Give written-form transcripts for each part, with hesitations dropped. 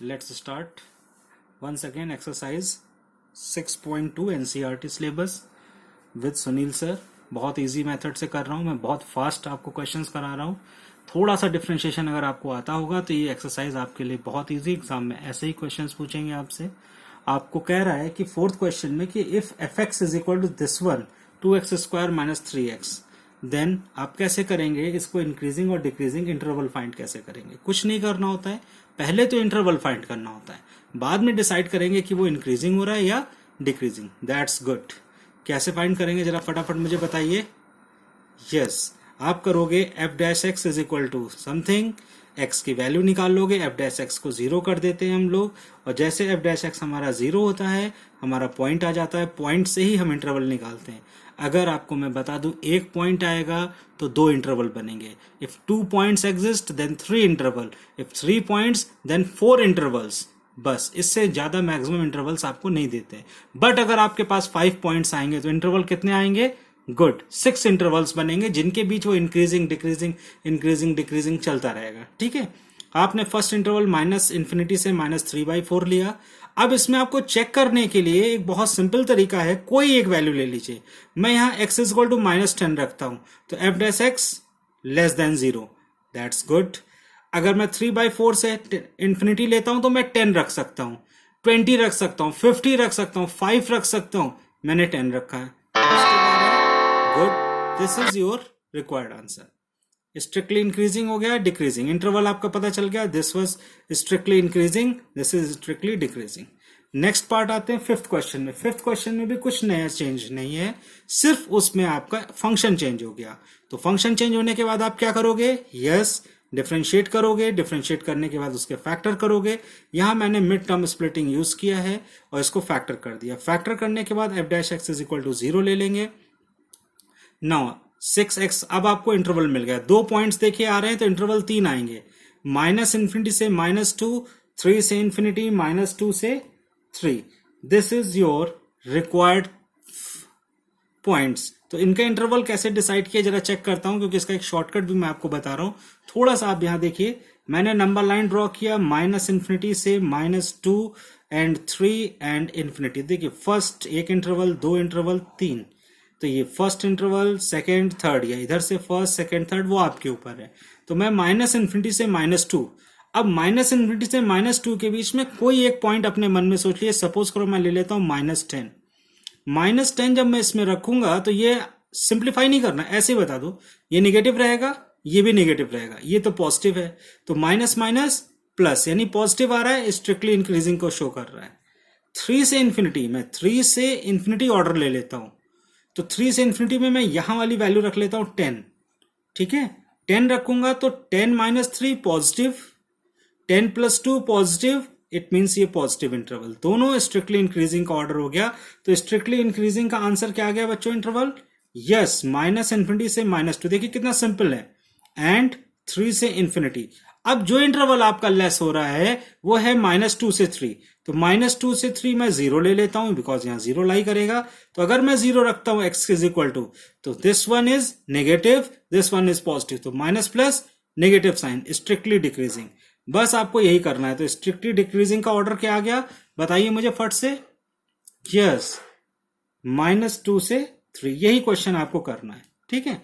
Let's start. Once again, exercise 6.2 NCERT syllabus with Sunil sir. बहुत easy method से कर रहा हूँ मैं, बहुत फास्ट आपको क्वेश्चंस करा रहा हूँ. थोड़ा सा डिफरेंशिएशन अगर आपको आता होगा तो ये एक्सरसाइज आपके लिए बहुत इजी. एग्जाम में ऐसे ही क्वेश्चंस पूछेंगे आपसे. आपको कह रहा है कि फोर्थ क्वेश्चन में कि if f x is equal to this one 2x² minus 3x, then आप कैसे करेंगे इसको, इंक्रीजिंग और डिक्रीजिंग इंटरवल फाइंड कैसे करेंगे. कुछ नहीं करना होता है, पहले तो इंटरवल फाइंड करना होता है, बाद में डिसाइड करेंगे कि वो इंक्रीजिंग हो रहा है या डिक्रीजिंग. That's good. कैसे फाइंड करेंगे जरा फटाफट मुझे बताइए. यस, आप करोगे f dash x is equal to something, x की वैल्यू निकाल लोगे. एफ डैश एक्स को जीरो कर देते हैं हम लोग, और जैसे एफ डैश एक्स हमारा जीरो होता है हमारा पॉइंट आ जाता है. पॉइंट से ही हम इंटरवल निकालते हैं. अगर आपको मैं बता दूं एक पॉइंट आएगा तो दो इंटरवल बनेंगे. If 2 points exist then 3 interval, if 3 points then 4 intervals. बस, इससे ज्यादा मैक्सिमम इंटरवल्स आपको नहीं देते. बट अगर आपके पास 5 पॉइंट्स आएंगे तो इंटरवल कितने आएंगे? गुड, 6 इंटरवल्स बनेंगे जिनके बीच वो इंक्रीजिंग डिक्रीजिंग चलता रहेगा. ठीक है. आपने फर्स्ट इंटरवल माइनस इन्फिनिटी से -3/4 लिया. अब इसमें आपको चेक करने के लिए एक बहुत सिंपल तरीका है. कोई एक वैल्यू ले लीजिए. मैं यहां x इज इक्वल टू -10 रखता हूं तो F dash x less than 0. That's good. अगर मैं 3/4 से इन्फिनिटी लेता हूं तो मैं 10 रख सकता हूं, 20 रख सकता हूं, 50 रख सकता हूं, 5 रख सकता हूं. मैंने 10 रखा है. Good, this is your required answer. Strictly increasing हो गया, डिक्रीजिंग. इंटरवल आपका पता चल गया. This was strictly increasing, this is strictly decreasing. Next part आते हैं फिफ्थ क्वेश्चन में. फिफ्थ क्वेश्चन में भी कुछ नया चेंज नहीं है, सिर्फ उसमें आपका फंक्शन चेंज हो गया. तो फंक्शन चेंज होने के बाद आप क्या करोगे? यस, डिफरेंशिएट करोगे. डिफरेंशिएट करने के बाद उसके फैक्टर करोगे. यहां मैंने मिड टर्म स्प्लिटिंग यूज किया है और इसको फैक्टर कर दिया. फैक्टर करने के बाद f dash x is equal to 0 ले लेंगे. नाउ 6x, अब आपको इंटरवल मिल गया. 2 पॉइंट्स देखिए आ रहे हैं तो इंटरवल 3 आएंगे. -इन्फिनिटी से -2, 3 से इन्फिनिटी, -2 से 3. This is your required points. तो इनका इंटरवल कैसे डिसाइड किया जरा चेक करता हूं, क्योंकि इसका एक शॉर्टकट भी मैं आपको बता रहा हूं. थोड़ा सा आप यहां देखिए, मैंने नंबर लाइन ड्रॉ किया -इन्फिनिटी से -2 एंड 3 एंड इन्फिनिटी. देखिए फर्स्ट एक इंटरवल, 2 इंटरवल, 3. तो ये फर्स्ट इंटरवल, सेकेंड, थर्ड, या इधर से फर्स्ट, सेकेंड, थर्ड, वो आपके ऊपर है. तो मैं -इन्फिनिटी से -2, अब -इन्फिनिटी से -2 के बीच में कोई एक पॉइंट अपने मन में सोच लिए. सपोज करो मैं ले लेता हूं -10. -10 जब मैं इसमें रखूंगा तो ये सिंप्लीफाई नहीं करना, ऐसे ही बता दो. ये निगेटिव रहेगा, ये भी निगेटिव रहेगा, ये तो पॉजिटिव है. तो माइनस माइनस प्लस, यानी पॉजिटिव आ रहा है, स्ट्रिक्टली इंक्रीजिंग को शो कर रहा है. 3 से इन्फिनिटी, मैं 3 से इन्फिनिटी ऑर्डर ले लेता हूं. तो 3 से इन्फिनिटी में मैं यहां वाली वैल्यू रख लेता हूं 10. ठीक है. 10 रखूंगा तो 10 - 3 पॉजिटिव, 10 + 2 पॉजिटिव. इट मीन्स ये पॉजिटिव इंटरवल. दोनों स्ट्रिक्टली इंक्रीजिंग का ऑर्डर हो गया. तो स्ट्रिक्टली इंक्रीजिंग का आंसर क्या आ गया बच्चों? इंटरवल. यस, -इन्फिनिटी से -2. देखिए कितना सिंपल है. एंड 3 से इन्फिनिटी. अब जो इंटरवल आपका लेस हो रहा है वो है -2 से 3. तो -2 से 3 मैं 0 ले लेता हूं, बिकॉज यहां 0 लाई करेगा. तो अगर मैं 0 रखता हूं x इज इक्वल टू, तो this one is negative, this one is positive. तो minus plus negative sign, strictly decreasing. बस आपको यही करना है. तो स्ट्रिक्टली डिक्रीजिंग का ऑर्डर क्या आ गया बताइए मुझे फट से. यस, -2 से 3. यही क्वेश्चन आपको करना है. ठीक है.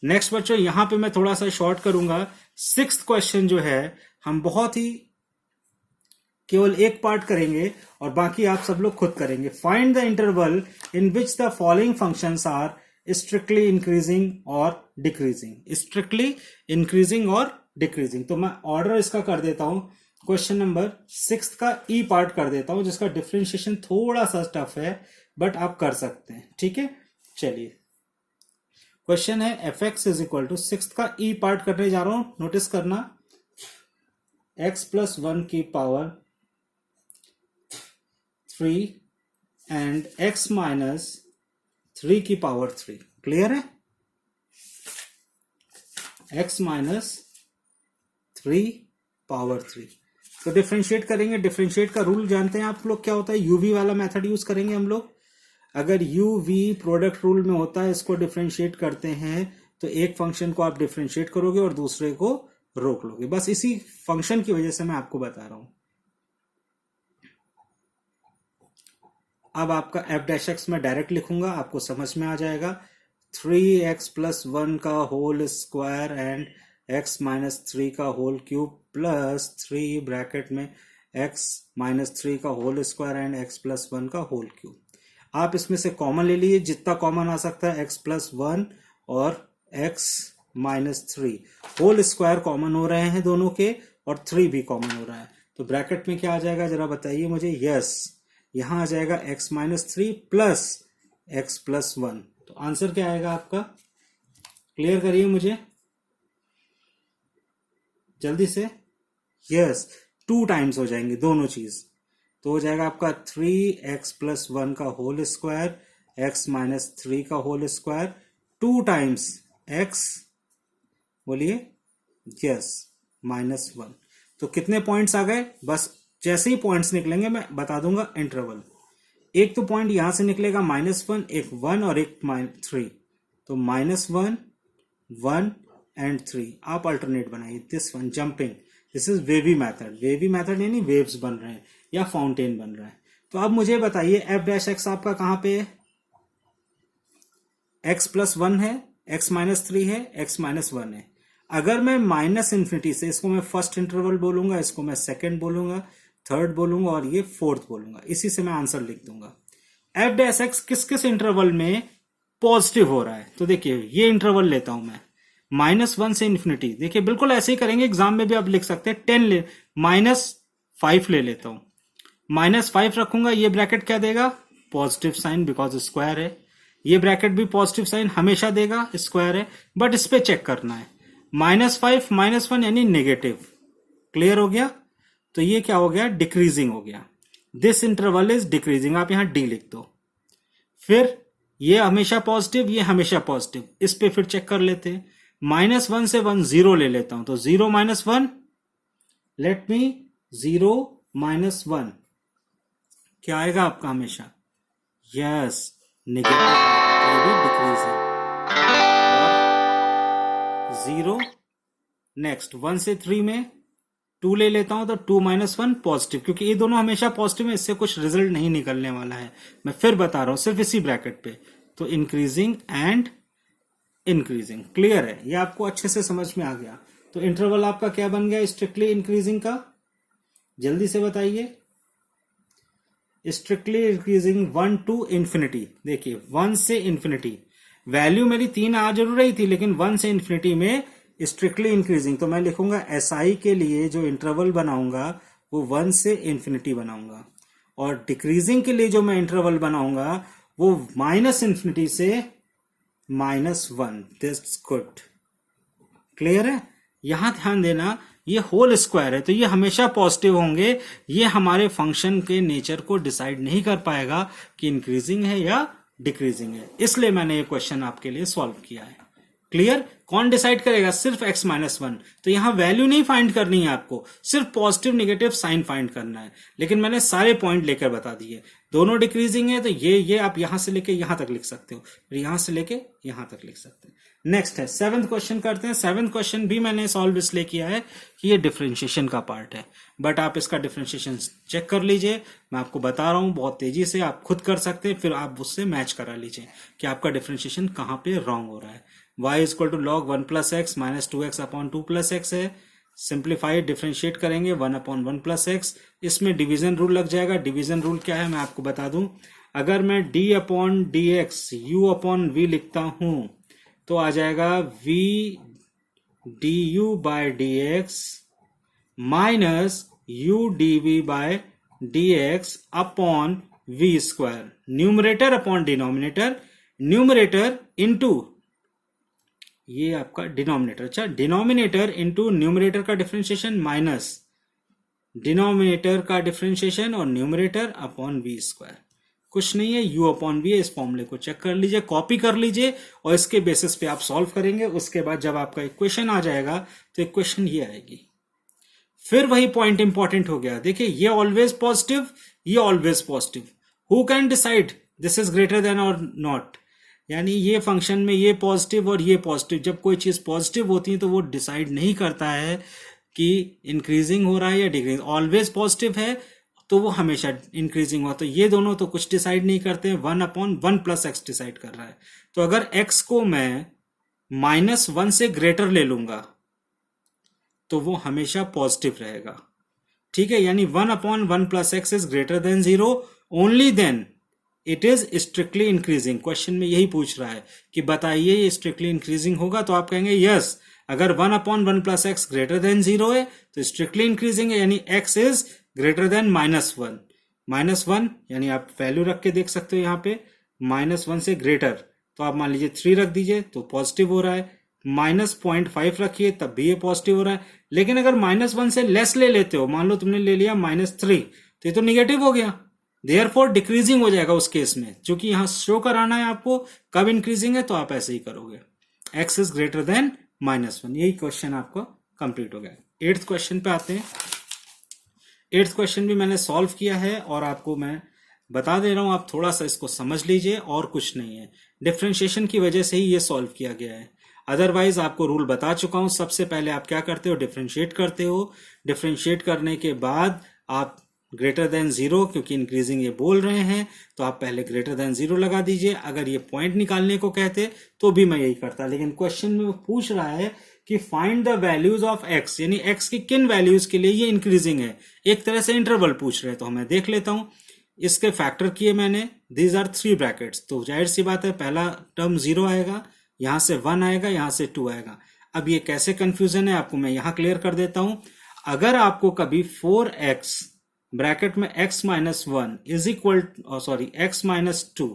नेक्स्ट बच्चों, यहां पे मैं थोड़ा सा शॉर्ट करूंगा. 6th क्वेश्चन जो है हम बहुत ही केवल एक पार्ट करेंगे और बाकी आप सब लोग खुद करेंगे. Find the interval in which the following functions are strictly increasing और डिक्रीजिंग. स्ट्रिक्टली इंक्रीजिंग और डिक्रीजिंग. तो मैं ऑर्डर इसका कर देता हूं. क्वेश्चन नंबर 6 का ई पार्ट कर देता हूं, जिसका डिफरेंशिएशन थोड़ा सा टफ है बट आप कर सकते हैं. ठीक है. चलिए, क्वेश्चन है f x is equal to 6 का ई पार्ट करने जा रहा हूं. नोटिस करना, x + 1 की पावर 3 एंड x - 3 की पावर 3. क्लियर है? x - 3 power 3. तो डिफरेंशिएट करेंगे. डिफरेंशिएट का रूल जानते हैं आप लोग क्या होता है? यूवी वाला मेथड यूज करेंगे हम लोग. अगर यूवी प्रोडक्ट रूल में होता है, इसको डिफरेंशिएट करते हैं तो एक फंक्शन को आप डिफरेंशिएट करोगे और दूसरे को रोक लोगे. बस इसी फंक्शन की वजह से मैं आपको बता रहा हूं. अब आपका एफ डैश एक्स में डायरेक्ट लिखूंगा, आपको समझ में आ जाएगा। 3x+1 का होल स्क्वायर एंड x-3 का होल क्यूब प्लस 3 ब्रैकेट में x-3 का होल स्क्वायर एंड x+1 का होल क्यूब। आप इसमें से कॉमन ले लीजिए, जितना कॉमन आ सकता है x+1 और x-3। होल स्क्वायर कॉमन हो रहे हैं दोनों के, और 3 भी कॉमन हो रहा है, तो ब्रैकेट में क्या आ जाएगा जरा बताइए मुझे। यस, यहां आ जाएगा x-3 प्लस x+1। तो आंसर क्या आएगा आपका, क्लियर करिए मुझे जल्दी से। यस, 2 टाइम्स हो जाएंगे दोनों चीज, तो हो जाएगा आपका 3x+1 का होल स्क्वायर x-3 का होल स्क्वायर 2 टाइम्स x, बोलिए यस, -1। तो कितने पॉइंट्स आ गए, बस जैसे ही पॉइंट्स निकलेंगे मैं बता दूंगा इंटरवल। एक तो पॉइंट यहां से निकलेगा -1, एक 1 और एक -3, तो -1, 1 एंड 3। आप अल्टरनेट बनाइए, this one jumping, this is wavy method. Wavy method यानी वेव्स बन रहे हैं या फाउंटेन बन रहा है। तो अब मुझे बताइए एफ डैश एक्स आपका कहां पे है, x+1 है, x-3 है, x-1 है। अगर मैं -∞ से, इसको मैं फर्स्ट इंटरवल बोलूंगा, इसको मैं सेकंड बोलूंगा, थर्ड बोलूंगा और ये फोर्थ बोलूंगा, इसी से मैं आंसर लिख दूंगा। एफ डैश एक्स किस किस इंटरवल में पॉजिटिव हो रहा है, तो देखिए ये इंटरवल लेता हूं मैं -1 से इन्फिनिटी। देखिए बिल्कुल ऐसे ही करेंगे, एग्जाम में भी आप लिख सकते हैं। 10 -5 ले लेता हूं, -5 रखूंगा, ये ब्रैकेट क्या देगा, पॉजिटिव साइन, बिकॉज स्क्वायर है। ये ब्रैकेट भी पॉजिटिव साइन हमेशा देगा, स्क्वायर है, बट इस पे चेक करना है। -5 -1 यानी नेगेटिव। क्लियर हो गया, तो ये क्या हो गया, डिक्रीजिंग हो गया। दिस इंटरवल इज डिक्रीजिंग, आप यहां डी लिख दो। फिर ये हमेशा पॉजिटिव, ये हमेशा पॉजिटिव, इस पे फिर चेक कर लेते हैं। -1 से 1 0 ले लेता हूं, तो 0 -1, लेट मी 0 -1 क्या आएगा आपका हमेशा, यस, नेगेटिव, डिक्रीजिंग। 0 नेक्स्ट 1 से 3 में 2 ले लेता हूं, तो 2 -1 पॉजिटिव, क्योंकि ये दोनों हमेशा पॉजिटिव है, इससे कुछ रिजल्ट नहीं निकलने वाला है। मैं फिर बता रहा हूं सिर्फ इसी ब्रैकेट पे, तो इंक्रीजिंग एंड इंक्रीजिंग। क्लियर है, ये आपको अच्छे से समझ में आ गया। तो इंटरवल आपका क्या बन गया स्ट्रिक्टली इंक्रीजिंग का, जल्दी से बताइए। Strictly increasing 1 to infinity. देखिए 1 से इन्फिनिटी, वैल्यू मेरी 3 आ जरूर रही थी, लेकिन 1 से इन्फिनिटी में स्ट्रिक्टली इंक्रीजिंग, तो मैं लिखूंगा एसआई के लिए जो इंटरवल बनाऊंगा वो 1 से इन्फिनिटी बनाऊंगा, और डिक्रीजिंग के लिए जो मैं इंटरवल बनाऊंगा वो -∞ से -1। दिस गुड, क्लियर है। यहां ध्यान देना, ये होल स्क्वायर है, तो ये हमेशा पॉजिटिव होंगे। ये हमारे फंक्शन के नेचर को डिसाइड नहीं कर पाएगा कि इंक्रीजिंग है या डिक्रीजिंग है, इसलिए मैंने ये क्वेश्चन आपके लिए सॉल्व किया है। क्लियर, कौन डिसाइड करेगा, सिर्फ x-1। तो यहां वैल्यू नहीं फाइंड करनी है आपको, सिर्फ पॉजिटिव नेगेटिव साइन फाइंड करना है। लेकिन मैंने सारे पॉइंट लेकर बता दिए, दोनों डिक्रीजिंग है, तो ये आप यहां से लेके यहां तक लिख सकते हो, फिर यहां से लेके यहां तक लिख सकते हैं। नेक्स्ट है 7th क्वेश्चन करते हैं। 7th क्वेश्चन भी मैंने सॉल्व इसलिए किया है कि ये डिफरेंशिएशन का पार्ट है, बट आप इसका डिफरेंशिएशन चेक कर लीजिए, मैं आपको बता रहा हूं बहुत तेजी से, आप खुद कर सकते हैं, फिर आप उससे मैच करा लीजिए कि आपका डिफरेंशिएशन कहां पे रॉन्ग हो रहा है। y = log 1 + x - 2x / 2 + x है। सिंप्लीफाइड डिफरेंशिएट करेंगे 1/1 + x। इसमें डिवीजन रूल लग जाएगा। डिवीजन रूल क्या है मैं आपको बता दूं, अगर मैं d/dx u/v लिखता हूं तो आ जाएगा v du/dx minus u dv/dx upon v²। Numerator upon denominator, numerator into ये आपका डिनोमिनेटर, अच्छा डिनोमिनेटर इंटू न्यूमरेटर का डिफरेंशिएशन माइनस डिनोमिनेटर का डिफरेंशिएशन और न्यूमरेटर अपॉन v²। कुछ नहीं है, u/v है। इस फॉर्मूले को चेक कर लीजिए, कॉपी कर लीजिए, और इसके बेसिस पे आप सॉल्व करेंगे। उसके बाद जब आपका इक्वेशन आ जाएगा तो इक्वेशन ये आएगी। फिर वही पॉइंट इंपॉर्टेंट हो गया, देखिए ये ऑलवेज पॉजिटिव, ये always positive, who can decide this is greater then और नॉट, यानी ये फंक्शन में ये पॉजिटिव और ये पॉजिटिव, जब कोई चीज पॉजिटिव होती है तो वो डिसाइड नहीं करता है कि इंक्रीजिंग हो रहा है या डिक्रीजिंग, ऑलवेज पॉजिटिव है तो वो हमेशा इंक्रीजिंग हुआ। तो ये दोनों तो कुछ डिसाइड नहीं करते हैं, 1/1 + x डिसाइड कर रहा है। तो अगर x को मैं -1 से ग्रेटर ले लूंगा तो वो हमेशा पॉजिटिव रहेगा। ठीक है, यानी 1/1 + x is greater than 0 only then it is strictly increasing. Question में यही पूछ रहा है कि बताइए ये स्ट्रिक्टली इंक्रीजिंग होगा, तो आप कहेंगे यस। अगर 1/1 + x ग्रेटर देन 0 है तो स्ट्रिक्टली इंक्रीजिंग है, यानी x इज ग्रेटर देन -1। -1 यानी आप वैल्यू रख के देख सकते हो यहाँ पे, -1 से ग्रेटर, तो आप मान लीजिए 3 रख दीजिए तो पॉजिटिव हो रहा है। -0.5 रखिए तब भी ये पॉजिटिव हो रहा है। लेकिन अगर -1 से लेस ले लेते हो, मान लो तुमने ले लिया -3, तो ये तो निगेटिव हो गया, देयरफॉर डिक्रीजिंग हो जाएगा उस केस में। क्योंकि यहां शो कराना है आपको कब इंक्रीजिंग है, तो आप ऐसे ही करोगे, x इज ग्रेटर देन -1। यही क्वेश्चन आपका कंप्लीट हो गया। 8th क्वेश्चन पे आते हैं। 8th क्वेश्चन भी मैंने सॉल्व किया है और आपको मैं बता दे रहा हूं, आप थोड़ा सा इसको समझ लीजिए, और कुछ नहीं है। डिफरेंशिएशन की वजह से ही ये सॉल्व किया गया है, अदरवाइज आपको रूल बता चुका हूं। सबसे पहले आप क्या करते हो, डिफरेंशिएट करते हो। डिफरेंशिएट करने के बाद आप ग्रेटर देन 0, क्योंकि इंक्रीजिंग ये बोल रहे हैं, तो आप पहले ग्रेटर देन 0 लगा दीजिए। अगर ये पॉइंट निकालने को कहते तो भी मैं यही करता, लेकिन क्वेश्चन में वो पूछ रहा है कि find the values of x, यानी x की किन वैल्यूज के लिए ये इंक्रीजिंग है। एक तरह से इंटरवल पूछ रहे हैं, तो मैं देख लेता हूं। इसके फैक्टर किए मैंने, दीज आर 3 ब्रैकेट्स, तो जाहिर सी बात है पहला टर्म 0 आएगा, यहां से 1 आएगा, यहां से 2 आएगा। अब ये कैसे कंफ्यूजन है आपको मैं यहां क्लियर कर देता हूं। अगर आपको कभी 4x ब्रैकेट में x -1 is equal x -2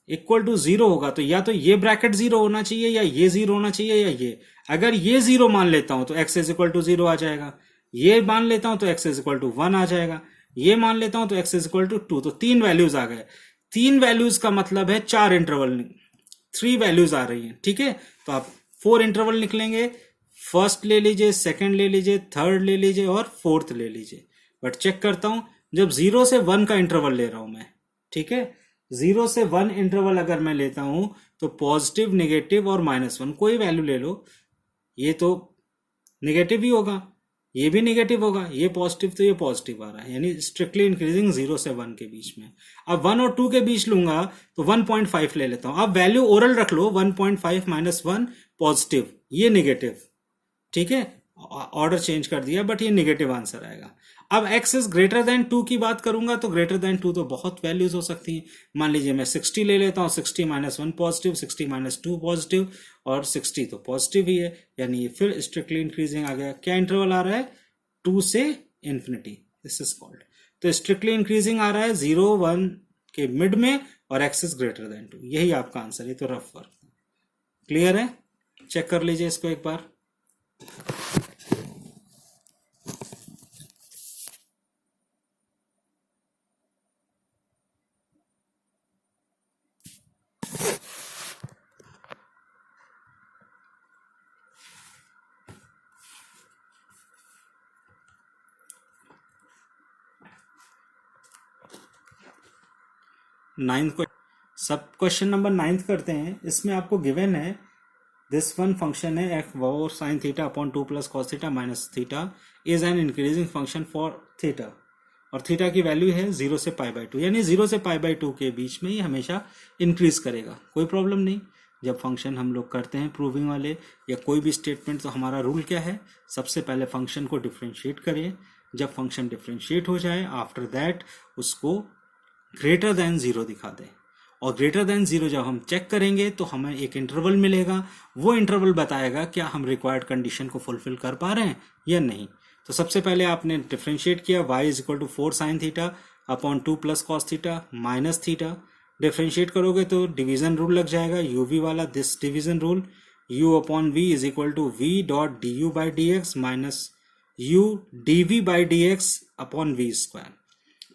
equal to 0 होगा, तो या तो ये ब्रैकेट 0 होना चाहिए, या ये 0 होना चाहिए, या ये। अगर ये 0 मान लेता हूं तो x इज इक्वल टू 0 आ जाएगा, ये मान लेता हूं तो x इज इक्वल टू 1 आ जाएगा, ये मान लेता हूं तो x इज इक्वल टू 2। तो 3 वैल्यूज आ गए। 3 वैल्यूज का मतलब है 4 इंटरवल, 3 वैल्यूज आ रही हैं। ठीक है, तो आप 4 इंटरवल निकलेंगे, फर्स्ट ले लीजिए, सेकंड ले लीजिए, थर्ड ले लीजिए और फोर्थ ले लीजिए। बट चेक करता हूं, जब 0 से 1 का इंटरवल ले रहा हूं मैं, ठीक है, 0 से 1 इंटरवल अगर मैं लेता हूं तो पॉजिटिव, नेगेटिव और -1 कोई वैल्यू ले लो, ये तो नेगेटिव ही होगा, ये भी नेगेटिव होगा, ये पॉजिटिव तो ये पॉजिटिव आ रहा है, यानी स्ट्रिक्टली इंक्रीजिंग 0 से 1 के बीच में। अब 1 और 2 के बीच लूंगा तो 1.5 ले लेता हूं। अब वैल्यू ओरल रख लो, 1.5 -1 पॉजिटिव, ये नेगेटिव। ठीक है, ऑर्डर चेंज कर दिया, बट ये नेगेटिव आंसर आएगा। अब x इज ग्रेटर देन 2 की बात करूंगा तो ग्रेटर देन 2 तो बहुत वैल्यूज हो सकती हैं। मान लीजिए मैं 60 ले लेता हूं, 60 -1 पॉजिटिव, 60 -2 पॉजिटिव, और 60 तो पॉजिटिव ही है, यानी ये फिर स्ट्रिक्टली इंक्रीजिंग आ गया। क्या इंटरवल आ रहा है, 2 से इन्फिनिटी, दिस इज कॉल्ड। तो स्ट्रिक्टली इंक्रीजिंग आ रहा है 0 1 के मिड में, और x इज ग्रेटर देन 2, यही आपका आंसर है। तो रफ वर्क क्लियर है, चेक कर लीजिए इसको एक बार। सब क्वेश्चन नंबर 9 करते हैं। इसमें आपको गिवन है दिस वन फंक्शन है f और sin theta upon 2 + cos theta minus theta is an increasing function for theta, और थीटा की वैल्यू है 0 से π/2, यानी 0 से π/2 के बीच में ही हमेशा इंक्रीज करेगा। कोई प्रॉब्लम नहीं, जब फंक्शन हम लोग करते हैं प्रूविंग वाले या कोई भी स्टेटमेंट, तो हमारा रूल क्या है, सबसे पहले फंक्शन को डिफ्रेंशिएट करें। जब फंक्शन डिफ्रेंशिएट हो जाए, आफ्टर दैट उसको ग्रेटर देन 0 दिखा दें, और ग्रेटर देन 0 जब हम चेक करेंगे तो हमें एक इंटरवल मिलेगा, वो इंटरवल बताएगा क्या हम रिक्वायर्ड कंडीशन को फुलफिल कर पा रहे हैं या नहीं। तो सबसे पहले आपने डिफ्रेंशिएट किया, y is equal to 4 sin theta upon 2 + cos theta minus theta. Differentiate करोगे तो डिवीजन रूल लग जाएगा, uv वाला, this division rule, u upon v is equal to v dot du/dx minus u dv/dx upon v square.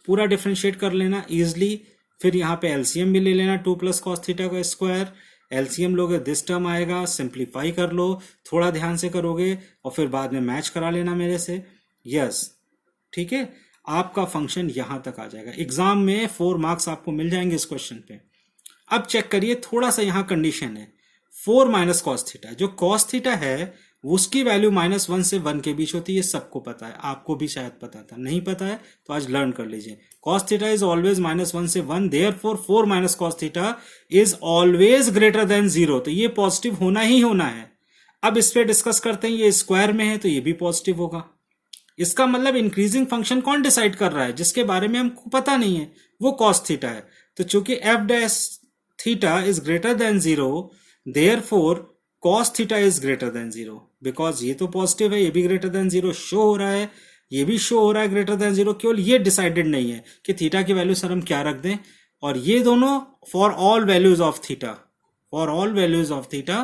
पूरा differentiate कर लेना easily. फिर यहाँ पे एलसीएम भी ले लेना, 2 + cos थीटा का स्क्वायर, एलसीएम लोगे दिस टर्म आएगा, सिंप्लीफाई कर लो, थोड़ा ध्यान से करोगे और फिर बाद में मैच करा लेना मेरे से। यस, ठीक है, आपका फंक्शन यहां तक आ जाएगा। एग्जाम में 4 मार्क्स आपको मिल जाएंगे इस क्वेश्चन पे। अब चेक करिए, थोड़ा सा यहाँ कंडीशन है, 4 - cos थीटा, जो cos थीटा है उसकी वैल्यू -1 से 1 के बीच होती है, सबको पता है, आपको भी शायद पता था, नहीं पता है तो आज लर्न कर लीजिए। cos थीटा इज ऑलवेज -1 से 1, therefore 4 minus cos theta is always greater than 0, तो ये पॉजिटिव होना ही होना है। अब इस पे डिस्कस करते हैं, ये स्क्वायर में है तो ये भी पॉजिटिव होगा। इसका मतलब इंक्रीजिंग फंक्शन कौन डिसाइड कर रहा है, जिसके बारे में हमको पता नहीं है, वो cos थीटा है। तो चूंकि F dash theta is greater than 0, therefore cos theta is greater than 0, because ये तो पॉजिटिव है, ये भी ग्रेटर देन 0 शो हो रहा है, ये भी शो हो रहा है ग्रेटर देन 0, केवल ये डिसाइडेड नहीं है कि थीटा की वैल्यू सर हम क्या रख दें, और ये दोनों for all values of theta, for all values of theta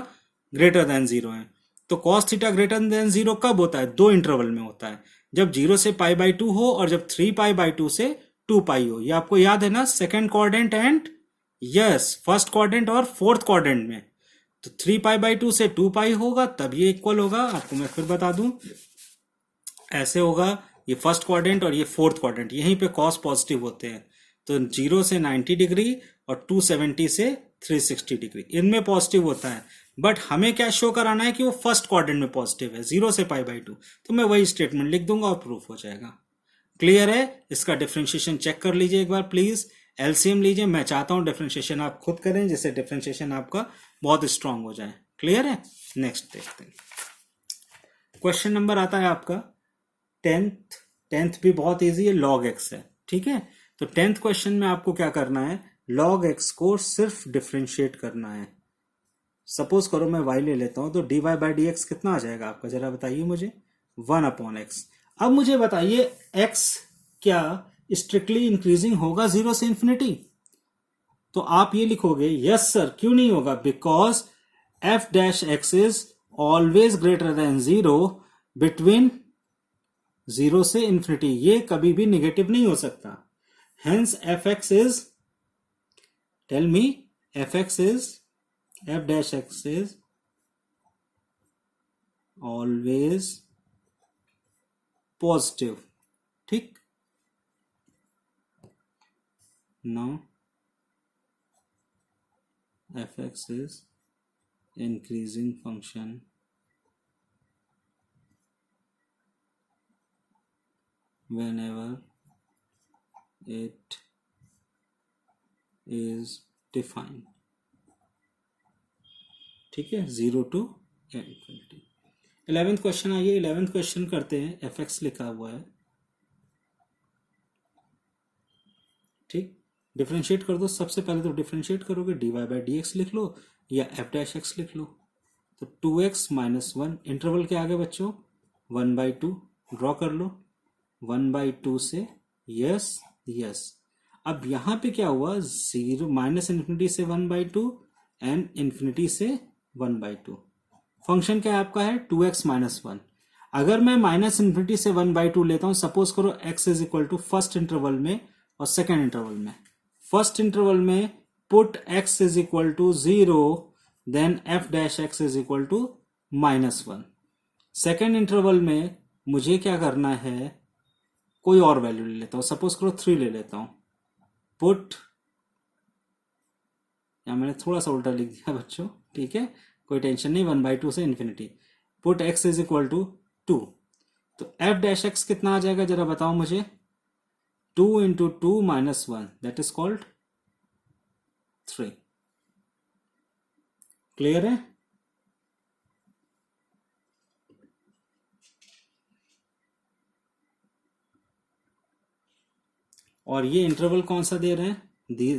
greater than 0 है। तो cos थीटा ग्रेटर देन 0 कब होता है, दो इंटरवल में होता है, जब 0 से π/2 हो और जब 3π/2 से 2π हो। ये आपको याद है ना, second quadrant and yes first quadrant और फोर्थ क्वाड्रेंट में। तो 3π/2 से 2π होगा, तब ये इक्वल होगा। आपको मैं फिर बता दूं, ऐसे होगा, ये फर्स्ट क्वाड्रेंट और ये फोर्थ क्वाड्रेंट, यहीं पे cos पॉजिटिव होते हैं। तो 0 से 90 डिग्री और 270 से 360 डिग्री इनमें पॉजिटिव होता है, बट हमें क्या शो कराना है कि वो फर्स्ट क्वाड्रेंट में पॉजिटिव है 0 से π/2, तो मैं वही स्टेटमेंट लिख दूंगा और प्रूफ हो जाएगा। क्लियर है? इसका डिफरेंशिएशन चेक कर लीजिए एक बार प्लीज, एलसीएम लीजिए। मैं चाहता हूं डिफरेंशिएशन आप खुद करें, जिससे डिफरेंशिएशन आपका बहुत स्ट्रांग हो जाए। क्लियर है? नेक्स्ट देखते हैं। क्वेश्चन नंबर आता है आपका 10th भी बहुत इजी है, log x है, ठीक है। तो 10th क्वेश्चन में आपको क्या करना है, log x को सिर्फ डिफरेंशिएट करना है। सपोज करो मैं y ले लेता हूं, तो dy/dx कितना आ जाएगा आपका, जरा बताइए मुझे, 1/x। अब मुझे बताइए x क्या स्ट्रिक्टली इंक्रीजिंग होगा 0 से इंफिनिटी? तो आप ये लिखोगे यस सर, क्यों नहीं होगा, because f dash x is always greater than 0 between 0 से इंफिनिटी, ये कभी भी निगेटिव नहीं हो सकता। Hence fx is, tell me, fx is, f dash x is always positive, ठीक। now fx is increasing function whenever it is defined, ठीक है, 0 to infinity। 11th क्वेश्चन आइए, 11th क्वेश्चन करते हैं। एफ एक्स लिखा हुआ है, ठीक, डिफरेंशिएट कर दो। सबसे पहले तो डिफरेंशिएट करोगे, dy/dx लिख लो या f डैश x लिख लो। तो 2x - 1 इंटरवल के आगे बच्चों 1/2 ड्रॉ कर लो, 1/2 से यस यस। अब यहां पे क्या हुआ, 0 -इंफिनिटी से 1/2 एंड इंफिनिटी से 1/2। फंक्शन क्या आपका है, 2x - 1। अगर मैं -इंफिनिटी से 1/2 लेता हूं, सपोज करो x is equal to first interval में और सेकेंड इंटरवल में। फर्स्ट इंटरवल में put x is equal to 0, then f dash x is equal to -1। Second interval में मुझे क्या करना है, कोई और वैल्यू ले लेता हूं, सपोज करो 3 ले लेता हूं। पुट, या मैंने थोड़ा सा उल्टा लिख दिया बच्चों, ठीक है, कोई टेंशन नहीं, 1/2 से infinity. Put x is equal to 2, तो f डैश x कितना आ जाएगा, जरा बताओ मुझे। 2 × 2 - 1, दैट इज कॉल्ड 3। क्लियर है? और ये इंटरवल कौन सा दे रहे हैं,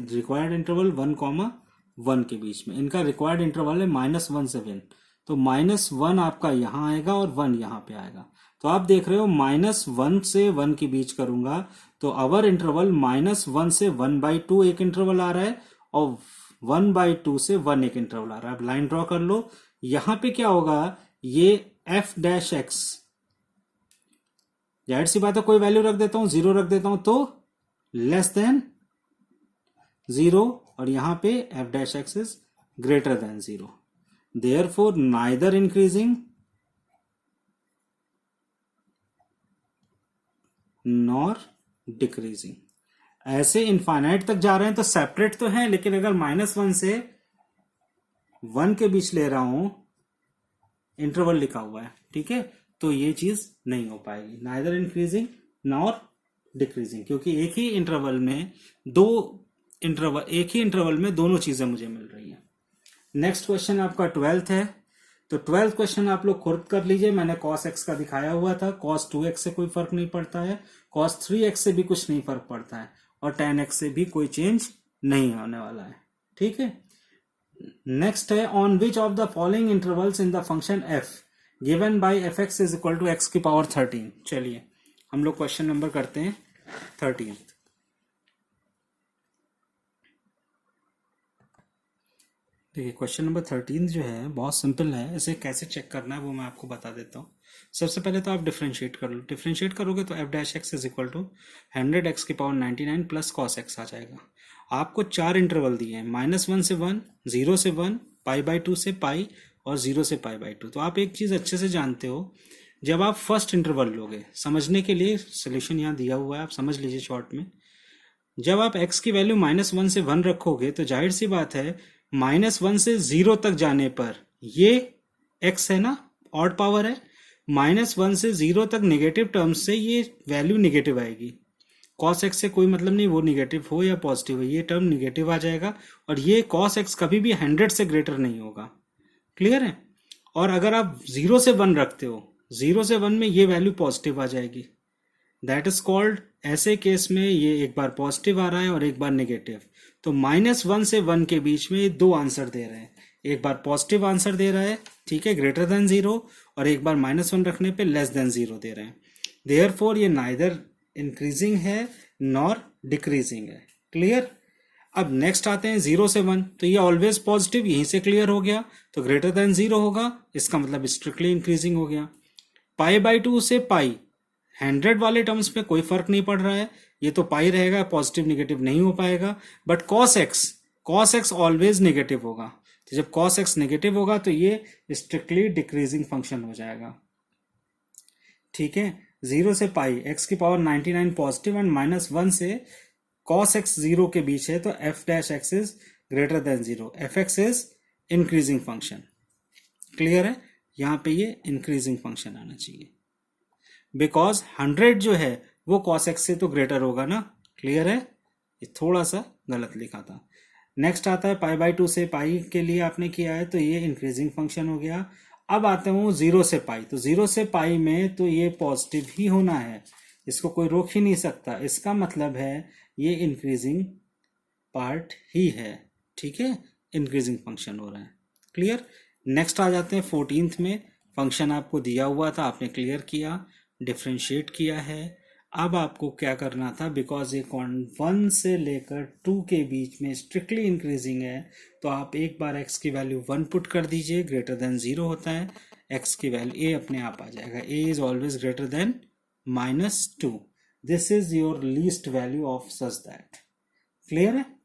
रिक्वायर्ड इंटरवल 1,1 के बीच में। इनका रिक्वायर्ड इंटरवल है -1 से 1, तो -1 आपका यहां आएगा और 1 यहां पे आएगा। तो आप देख रहे हो -1 से 1 के बीच करूंगा तो अवर इंटरवल -1 से 1/2 एक इंटरवल आ रहा है और 1/2 से 1 एक इंटरवल आ रहा है। अब लाइन ड्रॉ कर लो, यहां पे क्या होगा, ये f डैश x, जाहिर सी बात है कोई वैल्यू रख देता हूं, 0 रख देता हूं, तो लेस देन 0, और यहां पे f dash x is greater than 0, therefore neither increasing nor decreasing. ऐसे इनफाइनाइट तक जा रहे हैं तो सेपरेट तो है, लेकिन अगर -1 से 1 के बीच ले रहा हूं इंटरवल लिखा हुआ है, ठीक है, तो ये चीज नहीं हो पाएगी, नाइदर इंक्रीजिंग नॉर डिक्रीजिंग, क्योंकि एक ही इंटरवल में दोनों चीजें मुझे मिल रही हैं। नेक्स्ट क्वेश्चन आपका 12th है, तो 12th क्वेश्चन आप लोग खुद कर लीजिए, मैंने cos x का दिखाया हुआ था, cos 2x से कोई फर्क नहीं पड़ता है, cos 3x से भी कुछ नहीं फर्क पड़ता है, और tan x से भी कोई चेंज नहीं होने वाला है, ठीक है। नेक्स्ट है, on which of the following intervals in the function f given by fx is equal to x की पावर 13। चलिए हम लोग क्वेश्चन नंबर करते हैं 13। देखिए क्वेश्चन नंबर 13 जो है बहुत सिंपल है, इसे कैसे चेक करना है वो मैं आपको बता देता हूँ। सबसे पहले तो आप डिफरेंशिएट कर लो, डिफरेंशिएट करोगे तो f dash x is equal to 100x की पावर 99 प्लस cos x आ जाएगा। आपको 4 इंटरवल दिए हैं, -1 से 1, 0 से 1, π/2 से π और 0 से π/2। तो आप एक चीज़ अच्छे से जानते हो, जब आप फर्स्ट इंटरवल लोगे, समझने के लिए सोल्यूशन यहाँ दिया हुआ है, आप समझ लीजिए शॉर्ट में। जब आप x की वैल्यू -1 से 1 रखोगे तो जाहिर सी बात है -1 से 0 तक जाने पर ये x है ना, ऑड पावर है, -1 से 0 तक नेगेटिव टर्म्स से ये वैल्यू नेगेटिव आएगी। cos x से कोई मतलब नहीं, वो नेगेटिव हो या पॉजिटिव हो, ये टर्म नेगेटिव आ जाएगा, और ये cos x कभी भी 100 से ग्रेटर नहीं होगा, क्लियर है। और अगर आप 0 से 1 रखते हो, 0 से 1 में ये वैल्यू पॉजिटिव आ जाएगी, दैट इज कॉल्ड, ऐसे केस में ये एक बार पॉजिटिव आ रहा है और एक बार नेगेटिव, तो -1 से 1 के बीच में ये दो आंसर दे रहे हैं, एक बार पॉजिटिव आंसर दे रहा है, ठीक है, ग्रेटर देन 0, और एक बार -1 रखने पे लेस देन 0 दे रहे हैं। देयरफॉर ये नाइदर इंक्रीजिंग है नॉर डिक्रीजिंग है, क्लियर। अब नेक्स्ट आते हैं 0 से 1, तो ये ऑलवेज पॉजिटिव, यहीं से क्लियर हो गया, तो ग्रेटर देन 0 होगा, इसका मतलब स्ट्रिक्टली इंक्रीजिंग हो गया। π/2 से π 100 वाले टर्म्स में कोई फर्क नहीं पड़ रहा है, ये तो पाई रहेगा, पॉजिटिव निगेटिव नहीं हो पाएगा, but cos x always negative होगा, तो जब cos x नेगेटिव होगा तो ये स्ट्रिक्टली डिक्रीजिंग फंक्शन हो जाएगा, ठीक है। 0 से π x की पावर 99 पॉजिटिव एंड -1 से cos x 0 के बीच है, तो f dash x is greater than 0, fx is increasing function, clear है। यहाँ पे ये इंक्रीजिंग फंक्शन आना चाहिए, बिकॉज 100 जो है वो cos x से तो ग्रेटर होगा ना, क्लियर है, ये थोड़ा सा गलत लिखा था। नेक्स्ट आता है π/2 से π के लिए आपने किया है, तो ये इंक्रीजिंग फंक्शन हो गया। अब आते हूँ 0 से π, तो 0 से π में तो ये पॉजिटिव ही होना है, इसको कोई रोक ही नहीं सकता, इसका मतलब है ये इंक्रीजिंग पार्ट ही है, ठीक है, इंक्रीजिंग फंक्शन हो रहा है, क्लियर। नेक्स्ट आ जाते हैं 14th में, फंक्शन आपको दिया हुआ था, आपने क्लियर किया, डिफ्रेंशिएट किया है। अब आपको क्या करना था, बिकॉज ये 1 से लेकर 2 के बीच में स्ट्रिक्टली इंक्रीजिंग है, तो आप एक बार x की वैल्यू 1 पुट कर दीजिए, ग्रेटर देन 0 होता है, x की वैल्यू a अपने आप आ जाएगा, a is always greater than -2, this is your least value of such that, clear है।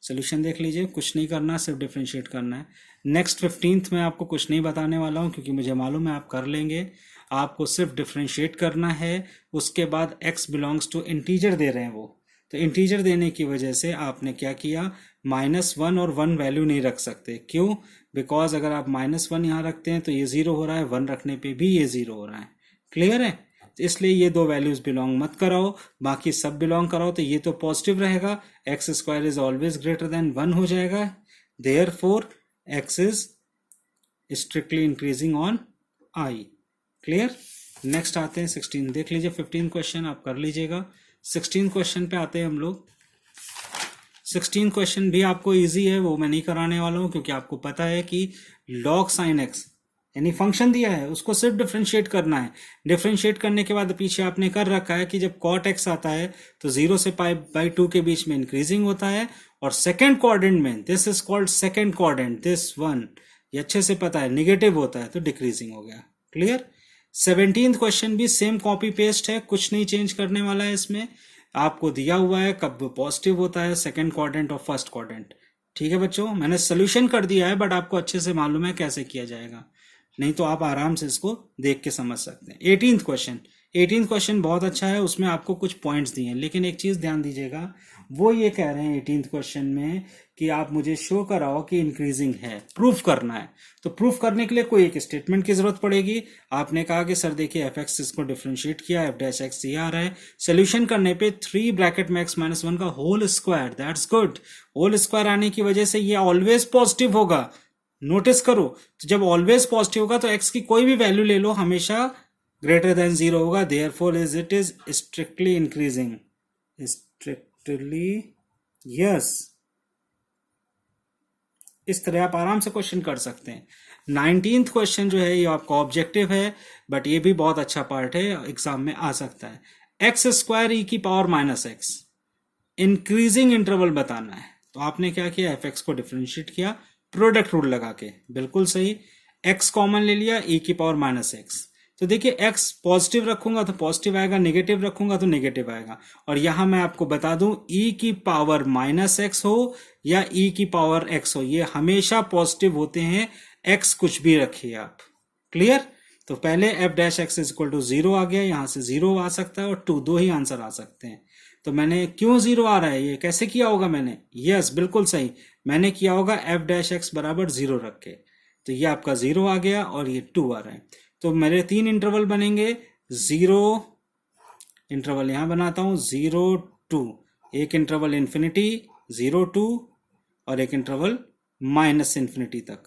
सोल्यूशन देख लीजिए, कुछ नहीं करना, सिर्फ डिफ्रेंशिएट करना है। नेक्स्ट 15th में आपको कुछ नहीं बताने वाला हूँ, क्योंकि मुझे मालूम है आप कर लेंगे, आपको सिर्फ डिफ्रेंशिएट करना है। उसके बाद x बिलोंग्स टू इंटीजर दे रहे हैं वो, तो इंटीजर देने की वजह से आपने क्या किया, -1 और 1 वैल्यू नहीं रख सकते, क्यों, बिकॉज अगर आप -1 यहाँ रखते हैं तो ये 0 हो रहा है, 1 रखने पे भी ये 0 हो रहा है, क्लियर है। तो इसलिए ये दो वैल्यूज बिलोंग मत कराओ, बाकी सब बिलोंग कराओ, तो ये तो पॉजिटिव रहेगा, x² is always greater than 1 हो जाएगा, therefore x is strictly increasing on i, clear. Next आते हैं 16, देख लीजिए 15 क्वेश्चन आप कर लीजिएगा। 16 क्वेश्चन पे आते हैं हम लोग। 16 क्वेश्चन भी आपको इजी है, वो मैं नहीं कराने वाला हूं, क्योंकि आपको पता है कि log sin x यानी फंक्शन दिया है, उसको सिर्फ डिफरेंशिएट करना है। डिफरेंशिएट करने के बाद पीछे आपने कर रखा है कि जब cot x आता है तो 0 से π/2 के बीच में इंक्रीजिंग होता है, और सेकेंड क्वाड्रेंट में, this is called second quadrant, this one, ये अच्छे से पता है, निगेटिव होता है तो डिक्रीजिंग हो गया, क्लियर। 17th क्वेश्चन भी सेम कॉपी पेस्ट है, कुछ नहीं चेंज करने वाला है इसमें, आपको दिया हुआ है कब पॉजिटिव होता है सेकंड क्वाड्रेंट और फर्स्ट क्वाड्रेंट, ठीक है बच्चों। मैंने सोल्यूशन कर दिया है, बट आपको अच्छे से मालूम है कैसे किया जाएगा, नहीं तो आप आराम से इसको देख के समझ सकते हैं। 18th क्वेश्चन, 18th क्वेश्चन बहुत अच्छा है, उसमें आपको कुछ पॉइंट्स दिए हैं, लेकिन एक चीज ध्यान दीजिएगा, वो ये कह रहे हैं 18th क्वेश्चन में कि आप मुझे शो कराओ कि इंक्रीजिंग है, प्रूफ करना है। तो प्रूफ करने के लिए कोई एक स्टेटमेंट की जरूरत पड़ेगी। आपने कहा कि सर देखिए एफ एक्स इसको डिफ्रेंशिएट किया, एफ डैश एक्स ये आ रहा है, सोल्यूशन करने पे 3 ब्रैकेट में x माइनस 1 का whole square, that's good. Whole square आने की वजह से ये ऑलवेज पॉजिटिव होगा, नोटिस करो। तो जब ऑलवेज पॉजिटिव होगा तो x की कोई भी वैल्यू ले लो, हमेशा ग्रेटर देन 0 होगा, therefore it is strictly increasing, strictly, yes. इस तरह आप आराम से क्वेश्चन कर सकते हैं। 19th क्वेश्चन जो है ये आपका ऑब्जेक्टिव है, बट ये भी बहुत अच्छा पार्ट है, एग्जाम में आ सकता है। एक्स स्क्वायर ई की power minus x, increasing interval बताना है। तो आपने क्या किया, एफ एक्स को डिफरेंशिएट किया प्रोडक्ट रूल लगा के, बिल्कुल सही। एक्स कॉमन ले लिया, ई की पावर माइनस एक्स। तो देखिए एक्स पॉजिटिव रखूंगा तो पॉजिटिव आएगा, नेगेटिव रखूंगा तो नेगेटिव आएगा। और यहां मैं आपको बता दूं, ई की पावर माइनस एक्स हो या ई की पावर एक्स हो, ये हमेशा पॉजिटिव होते हैं, एक्स कुछ भी रखिए आप। क्लियर? तो पहले f dash x is equal to 0 आ गया, यहां से 0 आ सकता है और 2, दो ही आंसर आ सकते हैं। तो मैंने क्यों 0 आ रहा है, ये कैसे किया होगा मैंने, यस बिल्कुल सही, मैंने किया होगा एफ डैश एक्स बराबर 0 रख के। तो ये आपका 0 आ गया और ये 2 आ रहा है। तो मेरे 3 इंटरवल बनेंगे, 0 इंटरवल यहां बनाता हूं, 0 2, एक इंटरवल इंफिनिटी 0 2 और एक इंटरवल माइनस इंफिनिटी तक।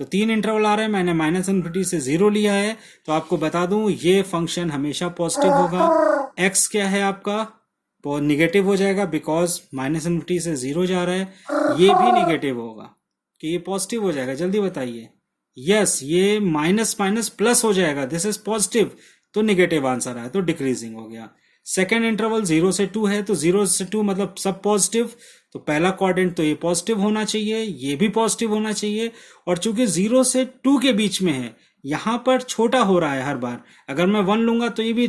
तो 3 इंटरवल आ रहे हैं, मैंने माइनस इंफिनिटी से 0 लिया है। तो आपको बता दूं ये फंक्शन हमेशा पॉजिटिव होगा। एक्स क्या है आपका, निगेटिव हो जाएगा, बिकॉज माइनस इंफिनिटी से 0 जा रहा है। ये भी निगेटिव होगा कि ये पॉजिटिव हो जाएगा, जल्दी बताइए। यस, ये माइनस माइनस प्लस हो जाएगा, दिस इज पॉजिटिव, तो निगेटिव आंसर आया, तो डिक्रीजिंग हो गया। सेकेंड इंटरवल 0 से 2 है, तो 0 से 2 मतलब सब पॉजिटिव। तो पहला क्वाड्रेंट तो ये पॉजिटिव होना चाहिए, ये भी पॉजिटिव होना चाहिए। और चूंकि 0 से 2 के बीच में है, यहां पर छोटा हो रहा है हर बार। अगर मैं 1 लूंगा तो ये भी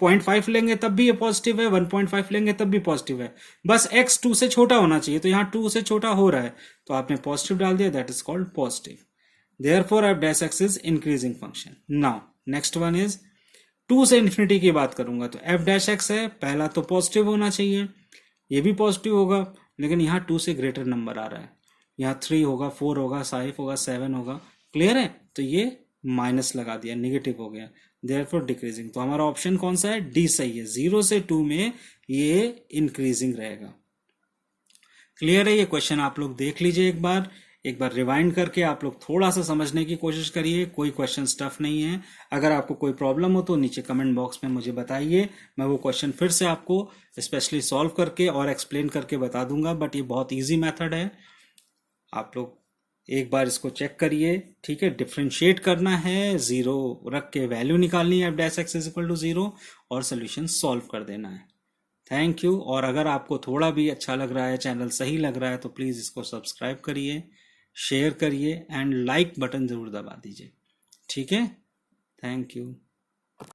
0.5 लेंगे तब भी ये पॉजिटिव है, 1.5 लेंगे तब भी पॉजिटिव है। बस x 2 से छोटा होना चाहिए, तो यहाँ 2 से छोटा हो रहा है तो आपने पॉजिटिव डाल दिया, that is called positive. Therefore F dash x is increasing function. Now next one is 2 से इन्फिनिटी की बात करूंगा, तो एफ डैश एक्स है, पहला तो पॉजिटिव होना चाहिए, ये भी पॉजिटिव होगा, लेकिन यहाँ 2 से ग्रेटर नंबर आ रहा है, यहाँ 3 होगा, 4 होगा, 5 होगा, 7 होगा। क्लियर है? तो ये माइनस लगा दिया, निगेटिव हो गया, देयरफॉर डिक्रीजिंग। तो हमारा ऑप्शन कौन सा है, डी सही है, 0 से 2 में ये इंक्रीजिंग रहेगा। क्लियर है? ये क्वेश्चन आप लोग देख लीजिए एक बार रिवाइंड करके आप लोग थोड़ा सा समझने की कोशिश करिए। कोई क्वेश्चन टफ नहीं है। अगर आपको कोई प्रॉब्लम हो तो नीचे कमेंट बॉक्स में मुझे बताइए, मैं वो क्वेश्चन फिर से आपको स्पेशली सॉल्व करके और एक्सप्लेन करके बता दूंगा। बट ये बहुत इजी मेथड है, आप लोग एक बार इसको चेक करिए। ठीक है, डिफ्रेंशिएट करना है, 0 रख के वैल्यू निकालनी है f dash x is equal to 0 और सोल्यूशन सॉल्व कर देना है। Thank you. और अगर आपको थोड़ा भी अच्छा लग रहा है, चैनल सही लग रहा है, तो प्लीज़ इसको सब्सक्राइब करिए, शेयर करिए एंड लाइक बटन ज़रूर दबा दीजिए। ठीक है, थैंक यू।